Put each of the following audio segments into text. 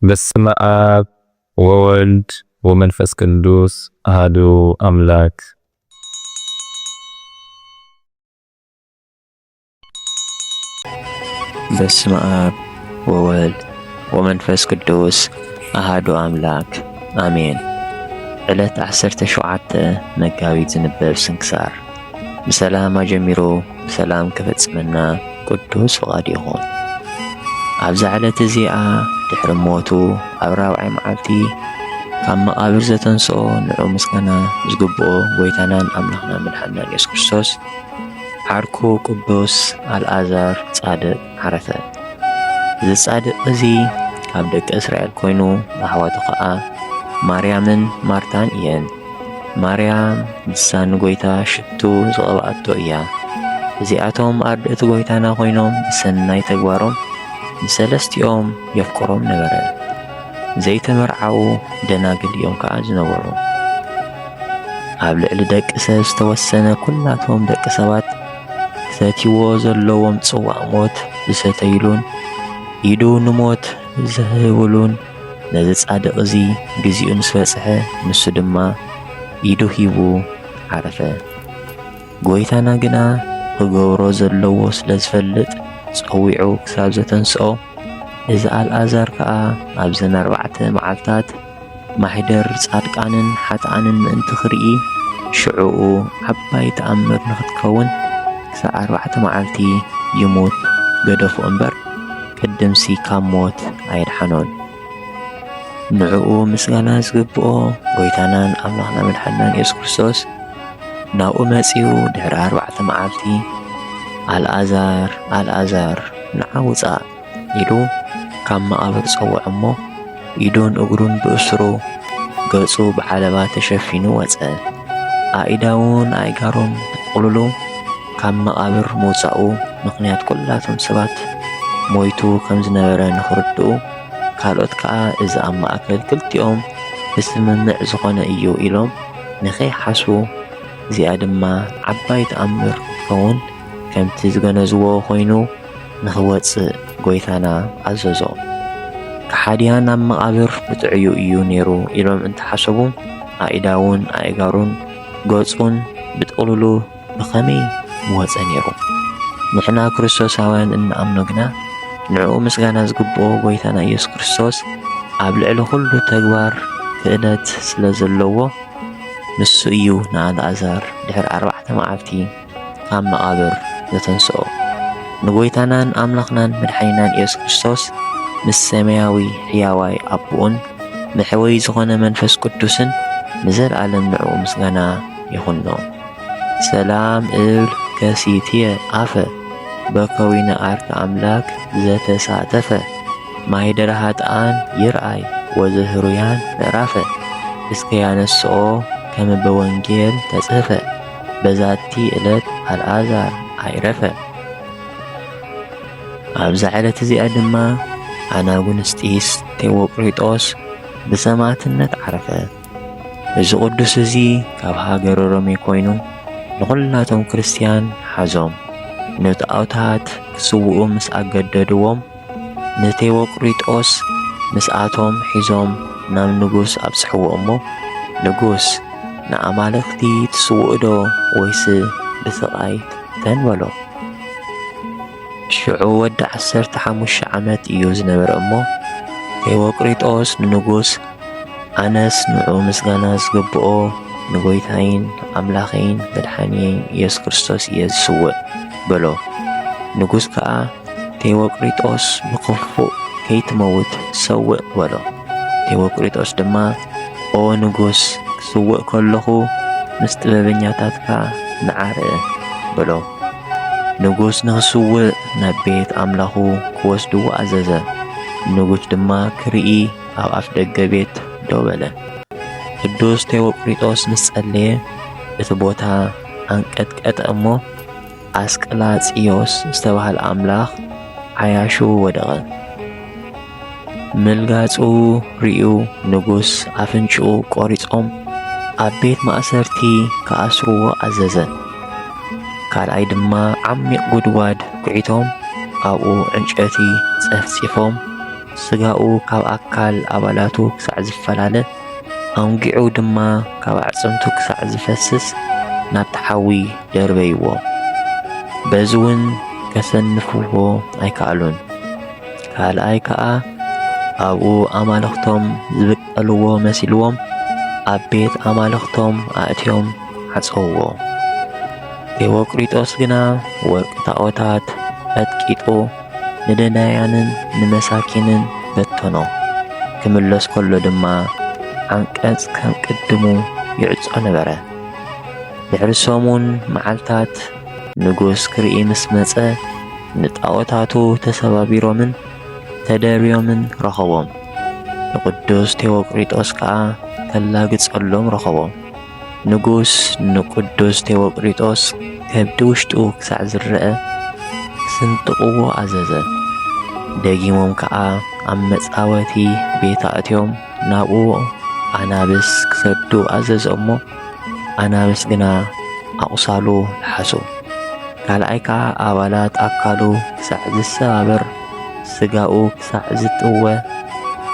በስመ አብ ወወልድ ወመንፈስ ቅዱስ አሐዱ አምላክ። በስመ አብ ወወልድ ወመንፈስ ቅዱስ አሐዱ አምላክ አሜን። ዕለት 17 መጋቢት ዝንበብ ስንክሳር። ብሰላም አጀሚሮ ብሰላም ክፈጽመና ቅዱስ ፍቓድ ይኹን። ኣብዛ ዕለት እዚኣ ድሕሪ ሞቱ ኣብ 4ይ መዓልቲ ካብ መቓብር ዘተንስኦ ንዑ ምስጋና ዝግብኦ ጎይታናን ኣምላኽና መድሓኒና ኢየሱስ ክርስቶስ ዓርኩ ቅዱስ ኣልዓዛር ጻድቕ ዓረፈ። እዚ ጻድቕ እዚ ካብ ደቂ እስራኤል ኮይኑ ኣሕዋቱ ኸዓ ማርያምን ማርታን እየን። ማርያም ንሳ ንጎይታ ሽቱ ዝቐብኣቶ እያ። እዚኣቶም ኣርድእቲ ጎይታና ኮይኖም ብሰናይ ተግባሮም ንሰለስቲኦም የፍቅሮም ነበረ። ዘይተመርዓው ደናግል እዮም ከዓ ዝነበሩ። ኣብ ልዕሊ ደቂ ሰብ ዝተወሰነ ኩላቶም ደቂ ሰባት ሰቲዎ ዘለዎም ጽዋዕ ሞት ዝሰተይሉን ኢዱ ንሞት ዝህብሉን ነዚ ጻድቕ እዚ ግዚኡ ምስ በጽሐ ንሱ ድማ ኢዱ ሂቡ ዓረፈ። ጎይታና ግና ክገብሮ ዘለዎ ስለ ዝፈልጥ ጸዊዑ ክሳብ ዘተንስኦ እዚ ኣልዓዛር ከዓ ኣብዘን 4 መዓልታት ማሕደር ጻድቃንን ሓጥኣንን ምእንቲ ክርኢ ሽዑኡ ዓባይ ተኣምር ንኽትከውን ክሳብ 4 መዓልቲ ይሙት ገደፉ እምበር ቅድምሲ ካብ ሞት ኣይድሓኖን። ንዕኡ ምስጋና ዝግብኦ ጎይታናን ኣምላኽና መድሓኒናን ኢየሱስ ክርስቶስ ናብኡ መጺኡ ድሕሪ 4 መዓልቲ ኣልዓዛር ኣልዓዛር ንዓ ውፃእ ኢሉ ካብ መቓብር ጸውዖ እሞ ኢዱን እግሩን ብእስሩ ገጹ ብዓለባ ተሸፊኑ ወፀ። ኣኢዳውን ኣእጋሩን ተጠቕልሉ ካብ መቓብር ምውፃኡ ምኽንያት ኩላቶም ሰባት ሞይቱ ከም ዝነበረ ንኽርድኡ ካልኦት ከዓ እዚ ኣብ ማእከል ክልቲኦም ብስምምዕ ዝኾነ እዩ ኢሎም ንኸይሓስቡ እዚኣ ድማ ዓባይ ተኣምር ክኸውን ከምቲ ዝገነዝዎ ኮይኑ ንኽወፅእ ጎይታና ኣዘዞ። ከሓድያን ኣብ መቓብር ብጥዕዩ እዩ ነይሩ ኢሎም እንተሓሰቡ ኣኢዳውን ኣእጋሩን ገጹን ብጥቕልሉ ብኸመይ ወፀ ነይሩ? ንሕና ክርስቶሳውያን እንኣምኖ ግና ንዕኡ ምስጋና ዝግብኦ ጎይታና ኢየሱስ ክርስቶስ ኣብ ልዕሊ ኩሉ ተግባር ክእለት ስለ ዘለዎ ንሱ እዩ ንኣልዓዛር ድሕሪ 4 መዓልቲ ካብ መቓብር ዘተንስኦ። ንጎይታናን ኣምላኽናን መድሓኒናን ኢየሱስ ክርስቶስ ምስ ሰማያዊ ሕያዋይ ኣቦኡን መሕወይ ዝኾነ መንፈስ ቅዱስን ንዘለኣለም ንዕኡ ምስጋና ይኹኖ። ሰላም እብል ከሲትየ ኣፈ በከዊነ ዓርኪ ኣምላክ ዘተሳተፈ ማሕደረ ኃጥኣን ይርአይ ወዘህሩያን ምዕራፈ እስከ ያነስኦ ከመ በወንጌል ተጽሕፈ በዛቲ ዕለት ኣልዓዛር ኣይረፈ። ኣብዛ ዕለት እዚኣ ድማ ኣናጉንስጢስ ቴዎቅሪጦስ ብሰማዕትነት ዓረፈ። እዚ ቅዱስ እዚ ካብ ሃገረ ሮሜ ኮይኑ ንኹላቶም ክርስቲያን ሓዞም ንጣዖታት ክስውኡ ምስ ኣገደድዎም ንቴዎቅሪጦስ ምስኣቶም ሒዞም ናብ ንጉስ ኣብጽሕዎ እሞ ንጉስ ንኣማልኽቲ ትስውኡ ዶ ወይስ ብስቓይ ተንበሎ? ሽዑ ወዲ 15 ዓመት እዩ ዝነበረ እሞ ቴዎቅሪጦስ ንንጉስ ኣነስ ንዑ ምስጋና ዝግብኦ ንጎይታይን ኣምላኸይን መድሓኒየይን ኢየሱስ ክርስቶስ እየ ዝስውእ በሎ። ንጉስ ከዓ ቴዎቅሪጦስ ብኽፉእ ከይትመውት ሰውእ በሎ። ቴዎቅሪጦስ ድማ ኦ ንጉስ ክስውእ ከለኹ ምስ ጥበበኛታትካ ንዓርእ በሎ። ንጉስ ንኽስውእ ናብ ቤት ኣምላኹ ክወስድዎ ኣዘዘ። ንጉስ ድማ ክርኢ ኣብ ኣፍ ደገ ቤት ደው በለ። ቅዱስ ቴዎቅሪጦስ ምስ ጸለየ እቲ ቦታ አንቀጥቀጠ እሞ ኣስቀላጽዮስ ዝተባህለ ኣምላኽ ዓያሹ ወደቐ። ምልጋጹ ርዩ ንጉስ ኣፍንጭኡ ቆሪጾም ኣብ ቤት ማእሰርቲ ከኣስርዎ ኣዘዘ። ካልኣይ ድማ ዓሚቕ ጉድጓድ ኩዒቶም ኣብኡ ዕንጨይቲ ጸፍጺፎም ስጋኡ ካብ ኣካል ኣባላቱ ክሳዕ ዝፈላለ ኣንጊዑ ድማ ካብ ኣዕጽምቱ ክሳዕ ዝፈስስ ናብቲ ሓዊ ደርበይዎ። በዚ እውን ከሰንፍዎ ኣይከኣሉን። ካልኣይ ከዓ ኣብኡ ኣማልኽቶም ዝበቀልዎ መሲልዎም ኣብ ቤት ኣማልኽቶም ኣእትዮም ዓፀውዎ። ቴዎቅሪጦስ ግና ወርቂ ጣዖታት ቀጥቂጡ ንደናያንን ንመሳኪንን በተኖ። ክምለስ ከሎ ድማ ዓንቀጽ ከም ቅድሙ ይዕጾ ነበረ። ድሕሪ ሰሙን መዓልታት ንጉስ ክርኢ ምስ መጸ ንጣዖታቱ ተሰባቢሮምን ተደርብዮምን ረኸቦም። ንቅዱስ ቴዎቅሪጦስ ከዓ ከላግጸሎም ረኸቦም። ንጉስ ንቅዱስ ቴዎቅሪጦስ ከብዲ ውሽጡ ክሳዕ ዝርአ ስንጥቕዎ ኣዘዘ። ደጊሞም ከዓ ኣብ መጻወቲ ቤት ኣእትዮም ናብኡ ኣናብስ ክሰዱ ኣዘዘ እሞ ኣናብስ ግና ኣቑሳሉ ለሓሱ። ካልኣይ ከዓ ኣባላት ኣካሉ ክሳዕ ዝሰባበር ስጋኡ ክሳዕ ዝጥወ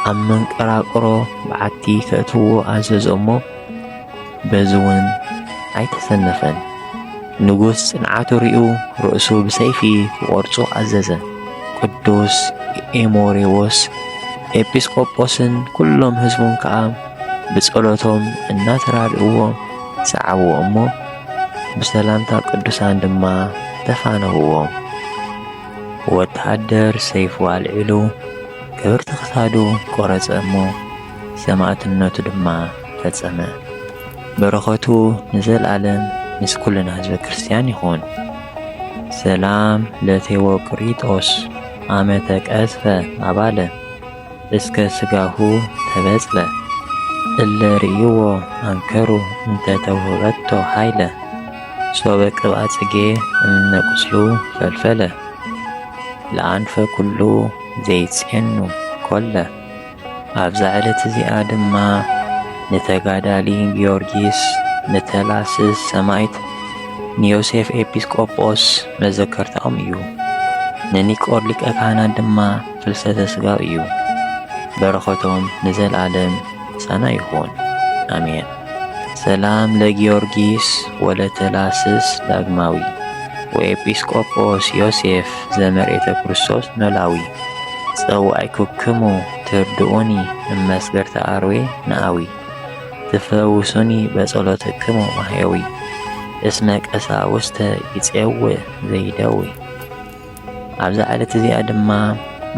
ኣብ መንቀራቅሮ በዓቲ ከእትውዎ ኣዘዘ እሞ በዚ እውን ኣይተሰነፈን። ንጉስ ጽንዓቱ ርኡ ርእሱ ብሰይፊ ክቖርጹ ኣዘዘ። ቅዱስ ኤሞሬዎስ ኤጲስቆጶስን ኩሎም ህዝቡን ከዓ ብጸሎቶም እናተራድእዎ ሰዓብዎ እሞ ብሰላምታ ቅዱሳን ድማ ተፋነውዎም። ወታደር ሰይፉ ኣልዒሉ ክብርቲ ክሳዱ ቆረጸ እሞ ሰማዕትነቱ ድማ ፈጸመ። በረኸቱ ንዘለዓለም ምስ ኩልና ህዝበ ክርስቲያን ይኹን። ሰላም ለቴዎቅሪጦስ አመ ተቀዝፈ አባለ እስከ ስጋሁ ተበጽለ እለ ርእይዎ አንከሩ እንተ ተውህበቶ ኃይለ ሶበ ቅብአ ጽጌ እምነ ቁስሉ ፈልፈለ ለአንፈ ኩሉ ዘይጽየኑ ኮለ። ኣብዛ ዕለት እዚኣ ድማ ንተጋዳሊ ጊዮርጊስ፣ ንተላስስ ሰማዕት፣ ንዮሴፍ ኤጲስቆጶስ መዘከርታኦም እዩ። ንኒቆር ሊቀ ካህናት ድማ ፍልሰተ ስጋው እዩ። በረኸቶም ንዘለዓለም ሳና ይኹን አሜን። ሰላም ለጊዮርጊስ ወለተላስስ ዳግማዊ ወኤጲስቆጶስ ዮሴፍ ዘመርኤተ ክርስቶስ ኖላዊ ጸዋዕኩክሙ ትርድኡኒ እመስገርተ አርዌ ነአዊ ትፈውሱኒ በጸሎትክሙ ማሕየዊ እስመ ቀሳውስተ ይፄውዕ ዘይደዊ። ኣብዛ ዕለት እዚኣ ድማ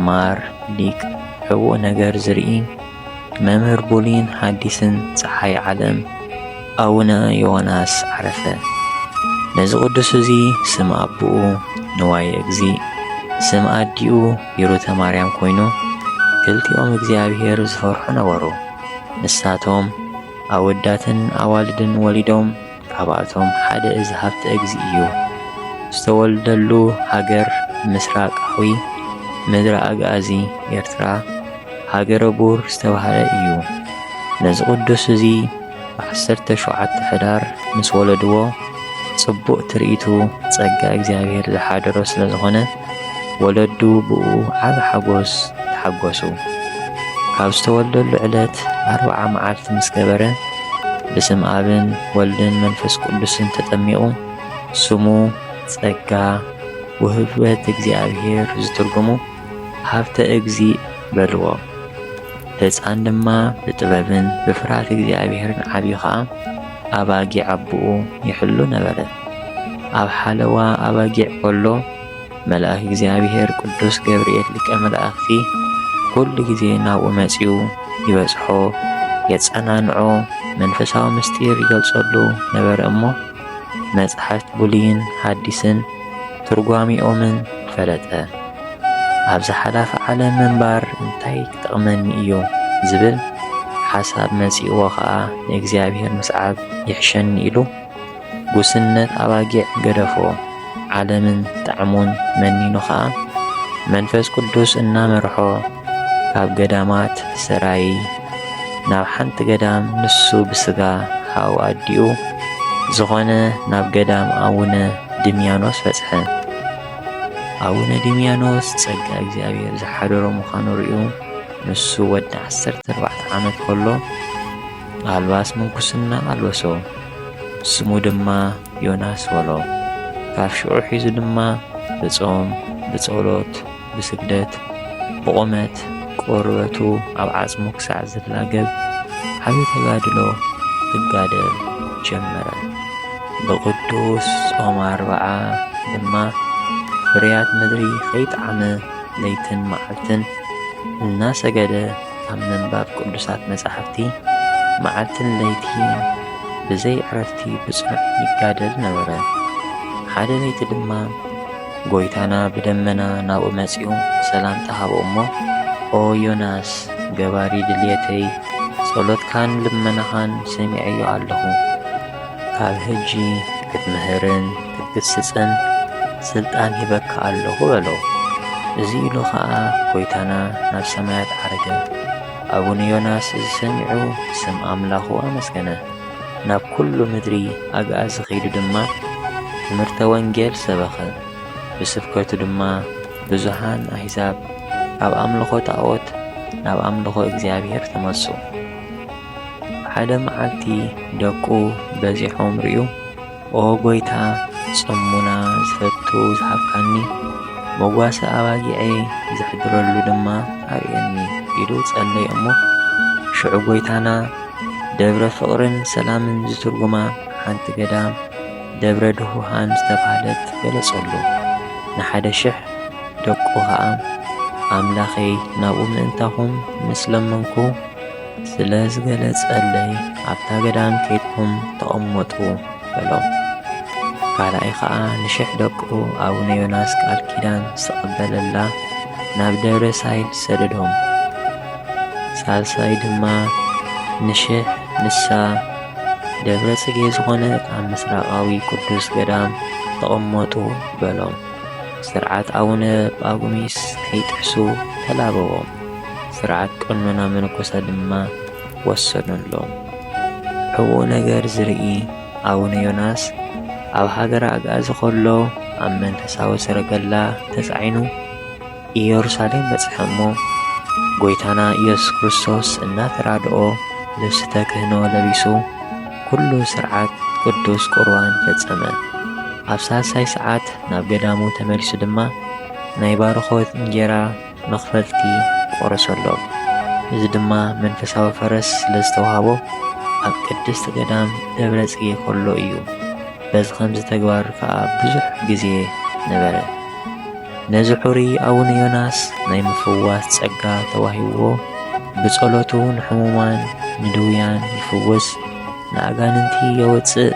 ማር ሊቅ ሕቡእ ነገር ዝርኢ መምህር ቡሊን ሓዲስን ፀሓይ ዓለም ኣቡነ ዮናስ ዓረፈ። ነዚ ቅዱስ እዚ ስም ኣቡኡ ንዋየ እግዚእ ስም ኣዲኡ ሂሩተ ማርያም ኮይኑ ክልቲኦም እግዚአብሔር ዝፈርሑ ነበሩ። ንሳቶም ኣወዳትን ኣዋልድን ወሊዶም ካብኣቶም ሓደ እዚ ሃብተ እግዚእ እዩ። ዝተወልደሉ ሃገር ምስራቃዊ ምድረ ኣጋዚ ኤርትራ ሃገረ ቡር ዝተባህለ እዩ። ነዚ ቅዱስ እዚ ብ17 ሕዳር ምስ ወለድዎ ጽቡቕ ትርኢቱ ጸጋ እግዚአብሔር ዝሓደሮ ስለ ዝኾነ ወለዱ ብኡ ዓብ ሓጎስ ተሓጐሱ። ካብ ዝተወልደሉ ዕለት 40 መዓልቲ ምስ ገበረ ብስም ኣብን ወልድን መንፈስ ቅዱስን ተጠሚቑ ስሙ ጸጋ ውህበት እግዚአብሔር ዝትርጉሙ ሃብተ እግዚእ በልዎ። ሕፃን ድማ ብጥበብን ብፍርሃት እግዚአብሔርን ዓብዩ ኸዓ ኣባጊዕ ኣቦኡ ይሕሉ ነበረ። ኣብ ሓለዋ ኣባጊዕ ከሎ መልአክ እግዚአብሔር ቅዱስ ገብርኤል ሊቀ መላእክቲ ኩሉ ግዜ ናብኡ መጺኡ ይበጽሖ የጸናንዖ መንፈሳዊ ምስጢር ይገልጸሉ ነበረ እሞ መጽሓፍት ቡሊን ሓዲስን ትርጓሚኦምን ፈለጠ። ኣብ ዝሓለፈ ዓለም ምንባር እንታይ ክጠቕመኒ እዩ ዝብል ሓሳብ መጺእዎ ኸዓ ንእግዚአብሔር ምስዓብ ይሕሸኒ ኢሉ ጉስነት ኣባጊዕ ገደፎ። ዓለምን ጣዕሙን መኒኑ ኸዓ መንፈስ ቅዱስ እናመርሖ ካብ ገዳማት ሰራይ ናብ ሓንቲ ገዳም ንሱ ብስጋ ሓው ኣዲኡ ዝኾነ ናብ ገዳም ኣቡነ ድምያኖስ በጽሐ። ኣቡነ ድምያኖስ ጸጋ እግዚአብሔር ዝሓደሮ ምዃኑ ርኡ ንሱ ወዲ 14 ዓመት ከሎ ኣልባስ ምንኩስና ኣልበሶ። ስሙ ድማ ዮናስ በሎ። ካብ ሽዑ ሒዙ ድማ ብጾም ብጸሎት ብስግደት ብቁመት ቆርበቱ ኣብ ዓጽሙ ክሳዕ ዝትላገብ ዓብዪ ተጋድሎ ክጋደል ጀመረ። ብቅዱስ ጾም 40 ድማ ፍርያት ምድሪ ከይጠዓመ ለይትን መዓልትን እናሰገደ ካብ ምንባብ ቅዱሳት መጻሕፍቲ መዓልትን ለይቲ ብዘይ ዕረፍቲ ብጽኑዕ ይጋደል ነበረ። ሓደ ለይቲ ድማ ጎይታና ብደመና ናብኡ መጺኡ ሰላምታ ሃቦ እሞ ኦ ዮናስ ገባሪ ድልየተይ ጸሎትካን ልመናኻን ሰሚዐዮ ኣለኹ። ካብ ሕጂ ክትምህርን ክትግስጽን ስልጣን ሂበካ ኣለኹ በሎ። እዚ ኢሉ ኸዓ ጎይታና ናብ ሰማያት ዓረገ። ኣቡነ ዮናስ እዚ ሰሚዑ ስም ኣምላኹ ኣመስገነ። ናብ ኩሉ ምድሪ ኣግኣዚ ኸይዱ ድማ ትምህርተ ወንጌል ሰበኸ። ብስብከቱ ድማ ብዙሃን ኣሕዛብ ካብ ኣምልኾ ጣዖት ናብ ኣምልኾ እግዚኣብሔር ተመጹ። ሓደ መዓልቲ ደቁ በዚሖም ርእዩ ኦ ጎይታ ጽሙና ዝፈቱ ዝሃብካኒ መጓሰ ኣባጊዐ ዝሕድረሉ ድማ ኣርየኒ ኢሉ ጸለየ እሞ ሽዑ ጎይታና ደብረ ፍቕርን ሰላምን ዝትርጉማ ሓንቲ ገዳም ደብረ ድሁሃን ዝተባህለት ገለጸሉ። ን1,000 ደቁ ኸዓ ኣምላኸይ ናብኡ ምእንታኹም ምስ ለመንኩ ስለ ዝገለጸለይ ኣብታ ገዳም ከይድኩም ተቐመጡ በሎም። ካልኣይ ኸዓ ን1,000 ደቁ ኣቡነ ዮናስ ቃል ኪዳን ዝተቐበለላ ናብ ደብረ ሳይል ሰደዶም። ሳልሳይ ድማ ን1,000 ንሳ ደብረ ጽጌ ዝኾነት ኣብ ምስራቃዊ ቅዱስ ገዳም ተቐመጡ በሎም። ስርዓት ኣቡነ ጳጉሚስ ከይጥሕሱ ተላበቦም። ስርዓት ቀኖና መነኮሳ ድማ ወሰኑሎም። ሕቡእ ነገር ዝርኢ ኣቡነ ዮናስ ኣብ ሃገረ ኣግኣዚ ኸሎ ኣብ መንፈሳዊ ሰረገላ ተጻዒኑ ኢየሩሳሌም በጽሐ እሞ ጎይታና ኢየሱስ ክርስቶስ እናተራድኦ ልብሲ ተክህኖ ለቢሱ ኩሉ ስርዓት ቅዱስ ቁርባን ፈጸመ። ኣብ ሳልሳይ ሰዓት ናብ ገዳሙ ተመሊሱ ድማ ናይ ባርኾት እንጀራ መኽፈልቲ ቆረሰሎም። እዚ ድማ መንፈሳዊ ፈረስ ስለ ዝተዋህቦ ኣብ ቅድስቲ ገዳም ደብረ ጽጌ ኸሎ እዩ። በዚ ከምዚ ተግባር ከዓ ብዙሕ ግዜ ነበረ። ነዚ ሑሪ ኣቡነ ዮናስ ናይ ምፍዋስ ጸጋ ተዋሂብዎ ብጸሎቱ ንሕሙማን ንድውያን ይፍውስ፣ ንኣጋንንቲ የወፅእ፣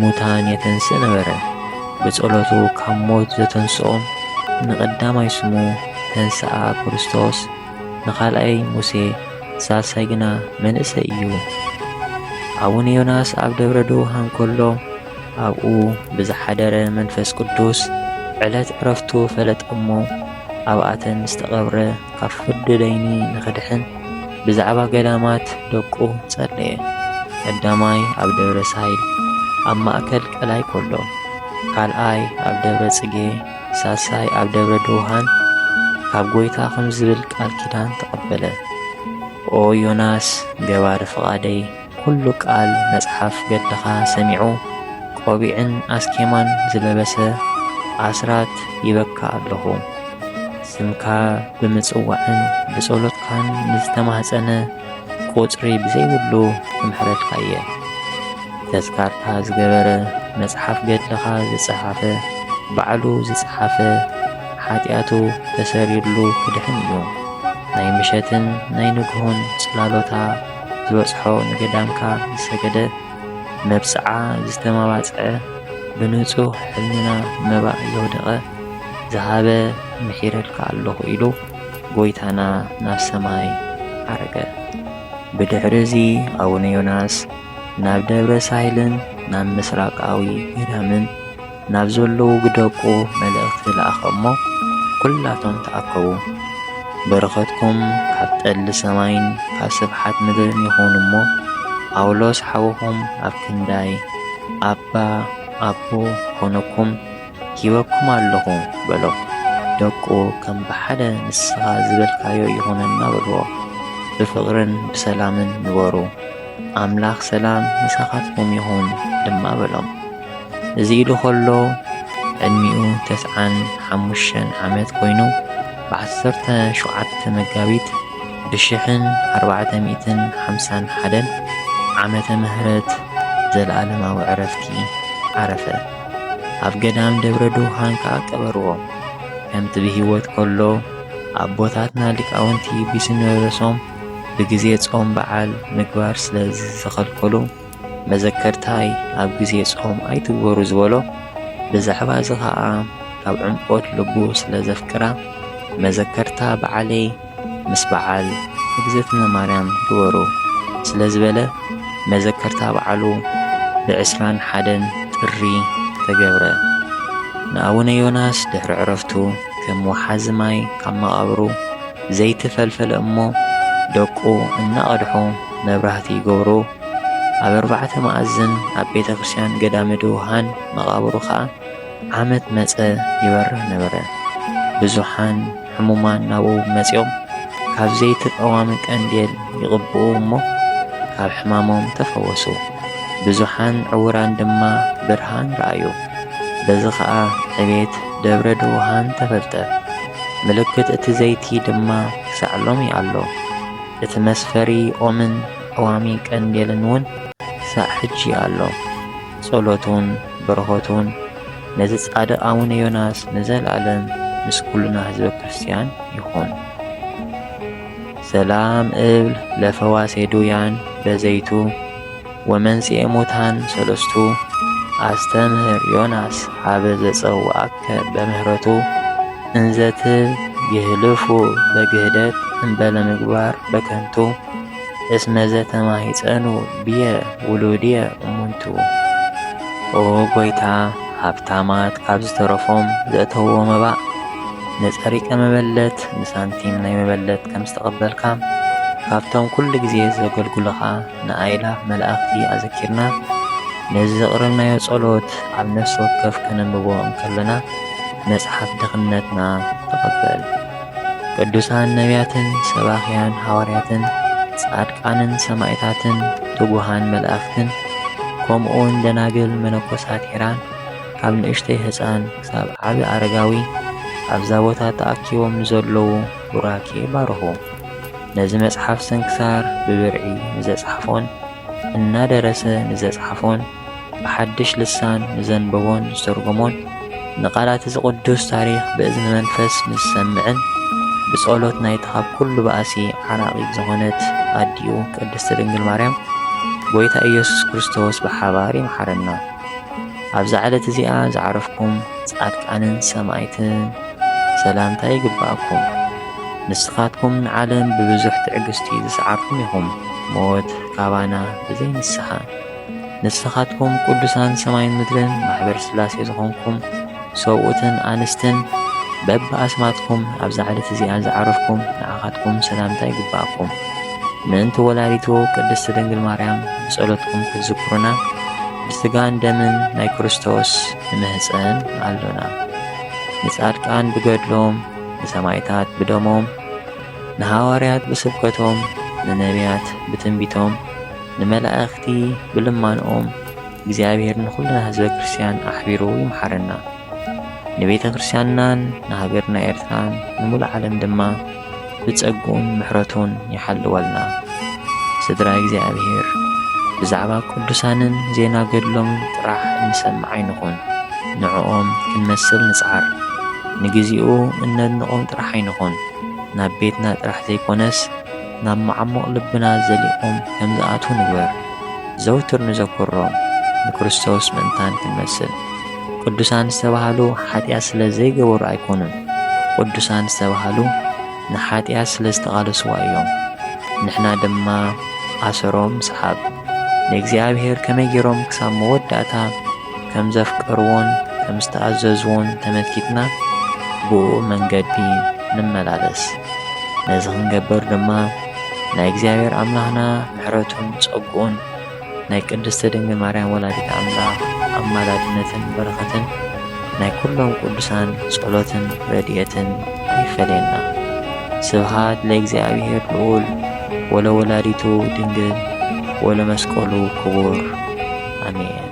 ሙታን የተንስእ ነበረ። ብጸሎቱ ካብ ሞት ዘተንስኦም ንቐዳማይ ስሙ ተንስኣ ክርስቶስ፣ ንኻልኣይ ሙሴ፣ ሳልሳይ ግና መንእሰይ እዩ። ኣቡነ ዮናስ ኣብ ደብረ ድውሃን ከሎ ኣብኡ ብዝሓደረ መንፈስ ቅዱስ ዕለት ዕረፍቱ ፈለጠ እሞ ኣብ ኣተን ዝተቐብረ ካብ ፍርዲ ደይኒ ንኽድሕን ብዛዕባ ገዳማት ደቁ ጸለየ። ቀዳማይ ኣብ ደብረ ሳይል ኣብ ማእከል ቀላይ ከሎ፣ ካልኣይ ኣብ ደብረ ጽጌ፣ ሳልሳይ ኣብ ደብረ ድውሃን ካብ ጎይታ ከም ዝብል ቃል ኪዳን ተቐበለ። ኦ ዮናስ ገባሪ ፍቓደይ ኩሉ ቃል መጽሓፍ ገድልኻ ሰሚዑ ቆቢዕን ኣስኬማን ዝለበሰ ኣስራት ይበካ ኣለኹ። ስምካ ብምጽዋዕን ብጸሎትካን ንዝተማህፀነ ቁጽሪ ብዘይብሉ ትምሕረልካ እየ። ተዝካርካ ዝገበረ መጽሓፍ ገድልኻ ዝጸሓፈ ባዕሉ ዝጸሓፈ ሓጢኣቱ ተሰሪርሉ ክድሕን እዩ። ናይ ምሸትን ናይ ንግሆን ጽላሎታ ዝበጽሖ ንገዳምካ ዝሰገደ መብጽዓ ዝተማባጽዐ ብንጹህ ሕልምና መባእ ዘውደቐ ዝሃበ ምሒረልካ ኣለኹ ኢሉ ጎይታና ናብ ሰማይ ዓረገ። ብድሕሪ እዚ ኣቡነ ዮናስ ናብ ደብረ ሳይልን ናብ ምስራቃዊ ገዳምን ናብ ዘለዉ ግደቁ መልእኽቲ ለኣኸ እሞ ኩላቶም ተኣከቡ። በረኸትኩም ካብ ጠሊ ሰማይን ካብ ስብሓት ምድርን ይኹኑ እሞ ጳውሎስ ሓወኹም ኣብ ክንዳይ ኣባ ኣቦ ኾነኩም ሂበኩም ኣለኹ በሎ። ደቁ ከም ብሓደ ንስኻ ዝበልካዮ ይኹነና በልዎ። ብፍቕርን ብሰላምን ንበሩ። ኣምላኽ ሰላም ንሳኻትኩም ይኹን ድማ በሎም። እዚ ኢሉ ኸሎ ዕድሚኡ 95 ዓመት ኮይኑ ብ17 መጋቢት ብ1451 ዓመተ ምህረት ዘለዓለማዊ ዕረፍቲ ዓረፈ። ኣብ ገዳም ደብረ ድውሃን ከዓ ቀበርዎ። ከምቲ ብሂወት ከሎ ኣቦታትና ሊቃውንቲ ቢስንበረሶም ብግዜ ጾም በዓል ምግባር ስለ ዝተኸልከሉ መዘከርታይ ኣብ ግዜ ጾም ኣይትግበሩ ዝበሎ። ብዛዕባ እዚ ከዓ ካብ ዕምቆት ልቡ ስለ ዘፍቅራ መዘከርታ በዓለይ ምስ በዓል እግዝእትነ ማርያም ግበሩ ስለ ዝበለ መዘከርታ በዓሉ ብ21 ጥሪ ተገብረ። ንኣቡነ ዮናስ ድሕሪ ዕረፍቱ ከም ወሓዚ ማይ ካብ መቓብሩ ዘይተፈልፈለ እሞ ደቁ እናቐድሑ መብራህቲ ይገብሩ። ኣብ 4 መኣዝን ኣብ ቤተ ክርስቲያን ገዳመ ድውሃን መቓብሩ ከዓ ዓመት መጸ ይበርህ ነበረ። ብዙሓን ሕሙማን ናብኡ መጺኦም ካብ ዘይተቃዋሚ ቀንዴል ይቕብኡ እሞ ካብ ሕማሞም ተፈወሱ። ብዙሓን ዕውራን ድማ ብርሃን ረኣዩ። በዚ ከዓ ዕቤት ደብረ ድውሃን ተፈልጠ። ምልክት እቲ ዘይቲ ድማ ክሳዕ ሎሚ ኣሎ። እቲ መስፈሪ ኦምን ቀዋሚ ቀንዴልን እውን ክሳዕ ሕጂ ኣሎ። ጸሎቱን በረኸቱን ነዚ ጻድቕ ኣቡነ ዮናስ ንዘለዓለም ምስ ኩልና ህዝበ ክርስቲያን ይኹን። ሰላም እብል ለፈዋሴ ዱያን በዘይቱ ወመንጽኤ ሙታን ሰለስቱ ኣስተምህር ዮናስ ሃበ ዘጸውዐከ በምህረቱ እንዘትብ ይህልፉ በግህደት እምበለ ምግባር በከንቱ እስመ ዘተማሂፀኑ ብየ ውሉድየ እሙንቱ። ኦ ጐይታ ሃብታማት ካብ ዝተረፎም ዘእተውዎ መባእ ንጸሪቀ መበለት ንሳንቲም ናይ መበለት ከም ዝተቐበልካ ካብቶም ኩሉ ግዜ ዘገልግሉኻ ንኣእላፍ መላእኽቲ ኣዘኪርና ነዚ ዘቕረብናዮ ጸሎት ኣብ ነፍሲ ወከፍ ከነንብቦ እንከለና መጽሓፍ ድኽነትና ተቐበል። ቅዱሳን ነቢያትን ሰባኽያን ሐዋርያትን ጻድቃንን ሰማዕታትን ትጉሃን መላእኽትን ከምኡውን ደናግል መነኮሳት ሄራን ካብ ንእሽተይ ህፃን ክሳብ ዓቢ ኣረጋዊ ኣብዛ ቦታ ተኣኪቦም ንዘለዉ ቡራኬ ባርኹ። ነዚ መጽሓፍ ስንክሳር ብብርዒ ንዘጽሓፎን እናደረሰ ንዘጽሓፎን ብሓድሽ ልሳን ንዘንበቦን ዝተርጎሞን ንቓላት እዚ ቅዱስ ታሪኽ ብእዝኒ መንፈስ ንዝሰምዕን ብጸሎት ናይቲ ካብ ኩሉ ባእሲ ዓራቒት ዝኾነት ኣዲኡ ቅድስቲ ድንግል ማርያም ጐይታ ኢየሱስ ክርስቶስ ብሓባር ይምሓረና። ኣብዛ ዓለት እዚኣ ዝዓረፍኩም ጻድቃንን ሰማዕትን ሰላምታ ይግባኣኩም። ንስኻትኩም ንዓለም ብብዙሕ ትዕግስቲ ዝሰዓርኩም ኢኹም ሞት ካባና ብዘይ ንስሓ። ንስኻትኩም ቅዱሳን ሰማይን ምድርን ማሕበር ስላሴ ዝኾንኩም ሰብኡትን ኣንስትን በብኣስማትኩም ኣብዛ ዓለት እዚኣ ዝዓረፍኩም ንዓኻትኩም ሰላምታ ይግባኣኩም። ምእንቲ ወላዲቱ ቅድስቲ ድንግል ማርያም ብጸሎትኩም ክትዝክሩና ብስጋን ደምን ናይ ክርስቶስ ንምህፀን ኣሎና። ንጻድቃን ብገድሎም፣ ንሰማዕታት ብደሞም፣ ንሃዋርያት ብስብከቶም፣ ንነቢያት ብትንቢቶም፣ ንመላእኽቲ ብልማንኦም እግዚኣብሔር ንኹልና ህዝበ ክርስቲያን ኣሕቢሩ ይምሓረና። ንቤተ ክርስቲያንናን ንሃገርና ኤርትራን ንሙሉእ ዓለም ድማ ብጸጉኡን ምሕረቱን ይሓልወልና። ስድራ እግዚኣብሔር ብዛዕባ ቅዱሳንን ዜና ገድሎም ጥራሕ እንሰምዕ ኣይንኹን። ንዕኦም ክንመስል ንጽዓር። ንግዚኡ እነድንቖም ጥራሕ ኣይንኹን። ናብ ቤትና ጥራሕ ዘይኮነስ ናብ መዓሞቕ ልብና ዘሊቖም ከም ዝኣቱ ንግበር። ዘውትር ንዘክሮም ንክርስቶስ ምእንታን ክንመስል። ቅዱሳን ዝተባሃሉ ሓጢኣት ስለ ዘይገበሩ ኣይኮኑን። ቅዱሳን ዝተባሃሉ ንሓጢኣት ስለ ዝተቓለስዋ እዮም። ንሕና ድማ ኣሰሮም ሰሓብ ንእግዚኣብሔር ከመይ ገይሮም ክሳብ መወዳእታ ከም ዘፍቀርዎን ከም ዝተኣዘዝዎን ተመልኪትና ብኡ መንገዲ ንመላለስ። ነዚ ክንገበር ድማ ናይ እግዚኣብሔር ኣምላኽና ምሕረቱን ጸጉኡን ናይ ቅድስቲ ድንግል ማርያም ወላዲት ኣምላኽ ኣማላድነትን በረኸትን ናይ ኩሎም ቅዱሳን ጸሎትን ረድኤትን ይፈለየና። ስብሃት ለእግዚአብሔር ልዑል ወለወላዲቱ ድንግል ወለመስቀሉ ክቡር አሜን።